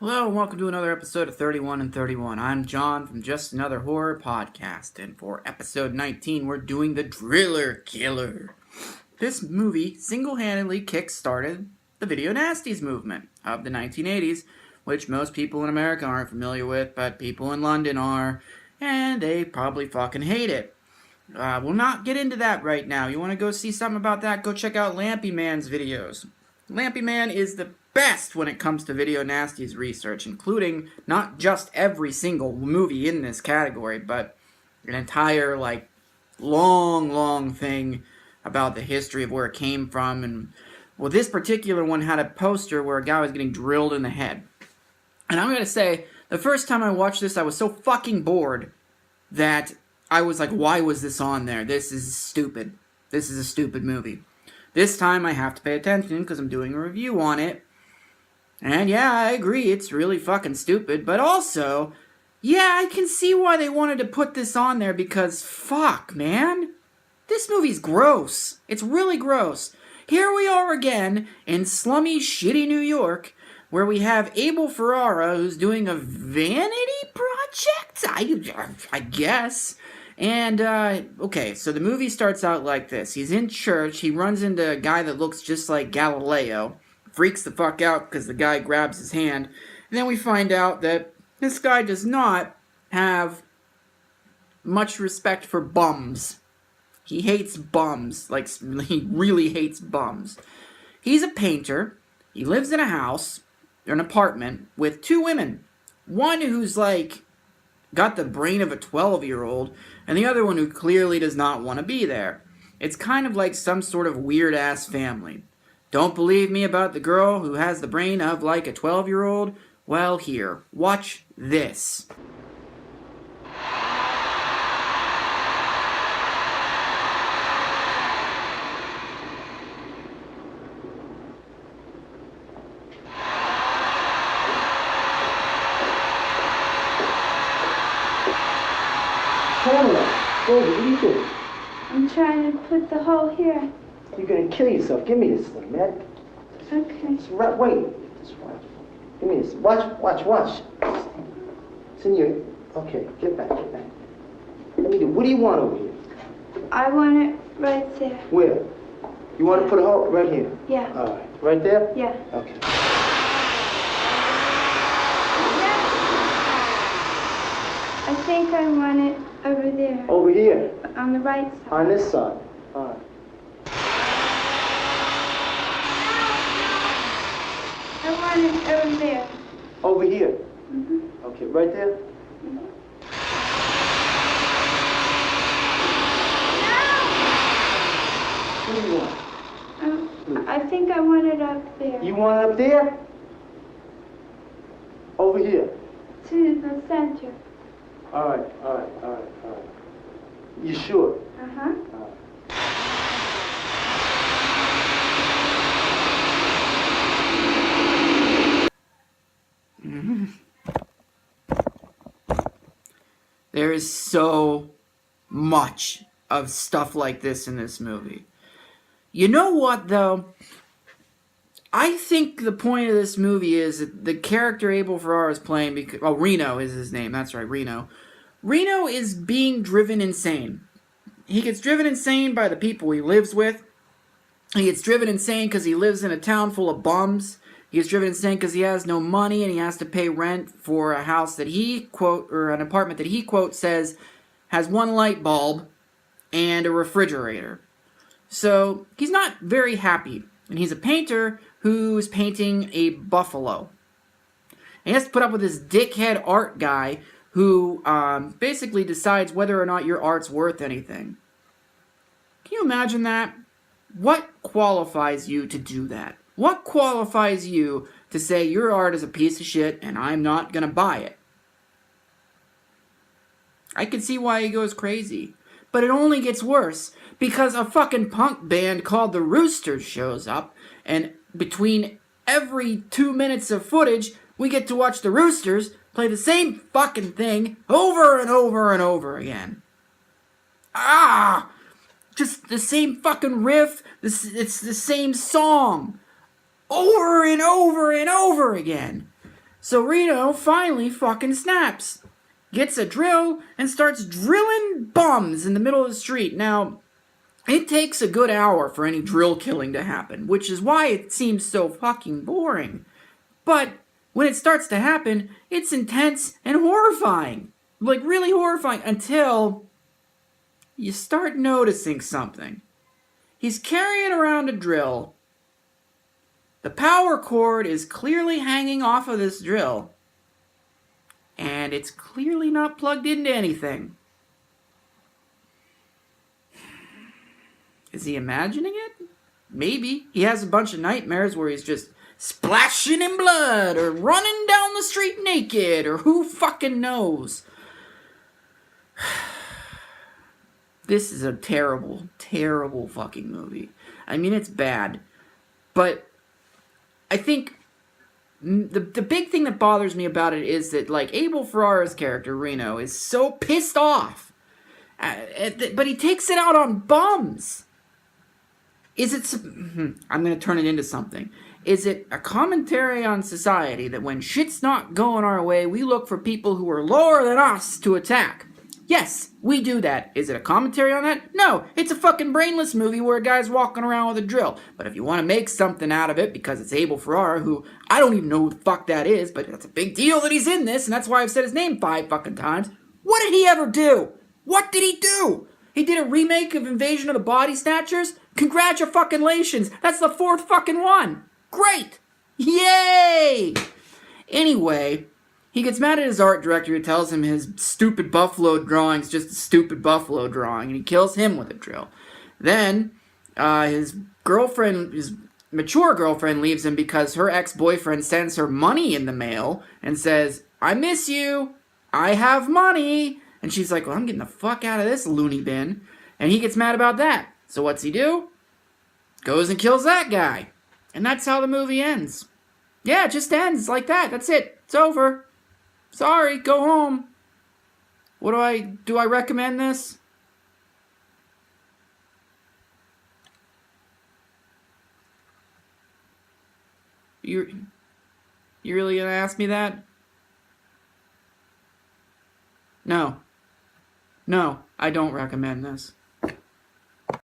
Hello and welcome to another episode of 31 and 31. I'm John from Just Another Horror Podcast, and for episode 19 we're doing The Driller Killer. This movie single-handedly kick-started the Video Nasties movement of the 1980s, which most people in America aren't familiar with, but people in London are, and they probably fucking hate it. We'll not get into that right now. You want to go see something about that? Go check out Lampy Man's videos. Lampy Man is the best when it comes to Video Nasties research, including not just every single movie in this category, but an entire, long thing about the history of where it came from. And, well, this particular one had a poster where a guy was getting drilled in the head. And I'm going to say, the first time I watched this, I was so fucking bored that I was like, why was this on there? This is stupid. This is a stupid movie. This time I have to pay attention because I'm doing a review on it. And yeah, I agree, it's really fucking stupid. But also, yeah, I can see why they wanted to put this on there because, fuck, man. This movie's gross. It's really gross. Here we are again in slummy, shitty New York, where we have Abel Ferrara, who's doing a vanity project? I guess. And, okay, so the movie starts out like this. He's in church, he runs into a guy that looks just like Galileo, freaks the fuck out because the guy grabs his hand, and then we find out that this guy does not have much respect for bums. He hates bums, like, he really hates bums. He's a painter, he lives in a house, or an apartment, with two women. One who's, got the brain of a 12-year-old, and the other one who clearly does not want to be there. It's kind of like some sort of weird-ass family. Don't believe me about the girl who has the brain of, like, a 12-year-old? Well, here, watch this. Pamela, Goldie, what are you doing? I'm trying to put the hole here. You're gonna kill yourself. Give me this thing, man. Okay. Just wait. Just watch. Give me this. Watch. It's in your... Okay, get back. What do you want over here? I want it right there. Where? You want to put a hole right here? Yeah. All right. Right there? Yeah. Okay. I think I want it over there. Over here? On the right side. On this side. All right. I want it over there. Over here? Mm-hmm. Okay, right there? What do you want? I think I want it up there. You want it up there? Over here? To the center. All right. You sure? Uh-huh. There is so much of stuff like this in this movie. You know what, though? I think the point of this movie is that the character Abel Ferrara is playing, because, Reno is his name, that's right, Reno. Reno is being driven insane. He gets driven insane by the people he lives with. He gets driven insane because he lives in a town full of bums. He gets driven insane because he has no money and he has to pay rent for a house that he, quote, or an apartment that he, quote, says has one light bulb and a refrigerator. So he's not very happy. And he's a painter who's painting a buffalo. And he has to put up with this dickhead art guy who basically decides whether or not your art's worth anything. Can you imagine that? What qualifies you to do that? What qualifies you to say your art is a piece of shit and I'm not gonna buy it? I can see why he goes crazy. But it only gets worse because a fucking punk band called the Roosters shows up, and between every 2 minutes of footage, we get to watch the Roosters play the same fucking thing over and over and over again. Just the same fucking riff, it's the same song. Over and over and over again. So Reno finally fucking snaps. Gets a drill and starts drilling bums in the middle of the street. Now, it takes a good hour for any drill killing to happen, which is why it seems so fucking boring. But when it starts to happen, it's intense and horrifying. Like, really horrifying until you start noticing something. He's carrying around a drill. The power cord is clearly hanging off of this drill. And it's clearly not plugged into anything. Is he imagining it? Maybe. He has a bunch of nightmares where he's just splashing in blood or running down the street naked or who fucking knows. This is a terrible, terrible fucking movie. I mean, it's bad. But I think the big thing that bothers me about it is that, like, Abel Ferrara's character, Reno, is so pissed off. But he takes it out on bums. Is it... I'm going to turn it into something. Is it a commentary on society that when shit's not going our way, we look for people who are lower than us to attack? Yes, we do that. Is it a commentary on that? No, it's a fucking brainless movie where a guy's walking around with a drill. But if you want to make something out of it, because it's Abel Ferrara, who, I don't even know who the fuck that is, but that's a big deal that he's in this, and that's why I've said his name 5 fucking times. What did he ever do? What did he do? He did a remake of Invasion of the Body Snatchers? Congratulations! That's the 4th fucking one! Great! Yay! Anyway, he gets mad at his art director who tells him his stupid buffalo drawing's just a stupid buffalo drawing, and he kills him with a drill. Then, his mature girlfriend leaves him because her ex-boyfriend sends her money in the mail and says, I miss you, I have money. And she's like, well, I'm getting the fuck out of this loony bin. And he gets mad about that. So what's he do? Goes and kills that guy. And that's how the movie ends. Yeah, it just ends like that. That's it. It's over. Sorry, go home. Do I recommend this? You really gonna ask me that? No. No, I don't recommend this.